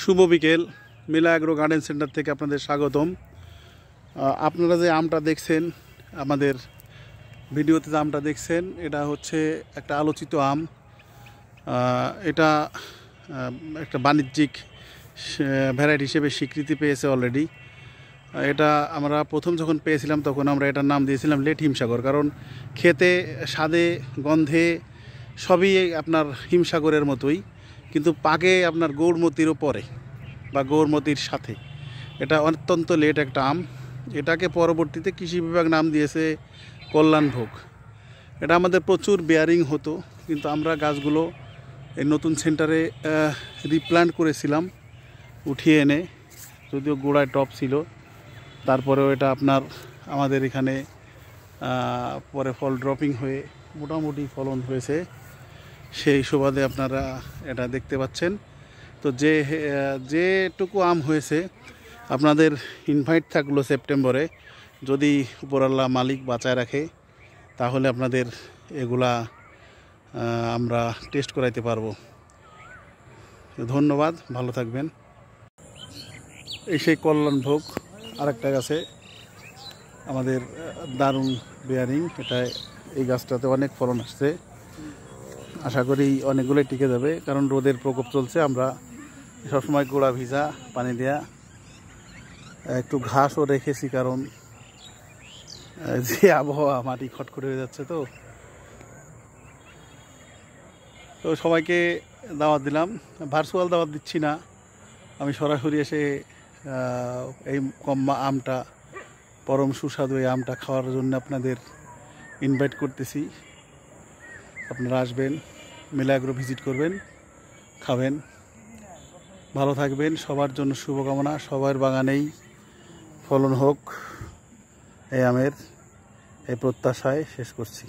শুভ বিকেল। মিলা agro garden centre থেকে আপনাদের স্বাগতম। আপনারা যে আমটা দেখছেন, আমাদের ভিডিওতে যে আমটা দেখছেন, এটা হচ্ছে একটা আলোচিত আম। এটা একটা বাণিজ্যিক ভ্যারাইটি হিসেবে স্বীকৃতি পেয়েছে অলরেডি। এটা আমরা প্রথম যখন পেয়েছিলাম তখন আমরা এটার নাম দিয়েছিলাম লেট হিমসাগর, কারণ খেতে, স্বাদে, গন্ধে সবই আপনার হিমসাগরের মতোই, কিন্তু পাকে আপনার গৌরমতিরও পরে বা গৌরমতির সাথে। এটা অত্যন্ত লেট একটা আম। এটাকে পরবর্তীতে কৃষি বিভাগ নাম দিয়েছে কল্যাণভোগ। এটা আমাদের প্রচুর বেয়ারিং হতো, কিন্তু আমরা গাছগুলো এই নতুন সেন্টারে রিপ্ল্যান্ট করেছিলাম উঠিয়ে এনে, যদিও গোড়ায় টপ ছিল। তারপরেও এটা আপনার আমাদের এখানে পরে ফল ড্রপিং হয়ে মোটামুটি ফলন হয়েছে। সেই সুবাদে আপনারা এটা দেখতে পাচ্ছেন। তো যেটুকু আম হয়েছে, আপনাদের ইনভাইট থাকলো সেপ্টেম্বরে, যদি উপরআল্লাহ মালিক বাঁচায় রাখে, তাহলে আপনাদের এগুলা আমরা টেস্ট করাইতে পারবো। ধন্যবাদ, ভালো থাকবেন। এই সেই কল্যাণভোগ আরেকটা গাছে আমাদের দারুণ বেয়ারিং। এটা এই গাছটাতে অনেক ফলন আসছে, আশা করি অনেকগুলোই টিকে যাবে, কারণ রোদের প্রকোপ চলছে। আমরা সবসময় গোড়া ভিজা পানি দেয়া, একটু ঘাসও রেখেছি, কারণ যে আবহাওয়া মাটি খটখটে হয়ে যাচ্ছে। তো সবাইকে দাওয়াত দিলাম, ভার্চুয়াল দাওয়াত দিচ্ছি না, আমি সরাসরি এসে এই আমটা, পরম সুস্বাদু এই আমটা খাওয়ার জন্য আপনাদের ইনভাইট করতেছি। আপনারা আসবেন, মিলা এগ্রো ভিজিট করবেন, খাবেন, ভালো থাকবেন। সবার জন্য শুভকামনা। সবার বাগানেই ফলন হোক এই আমের, এই প্রত্যাশায় শেষ করছি।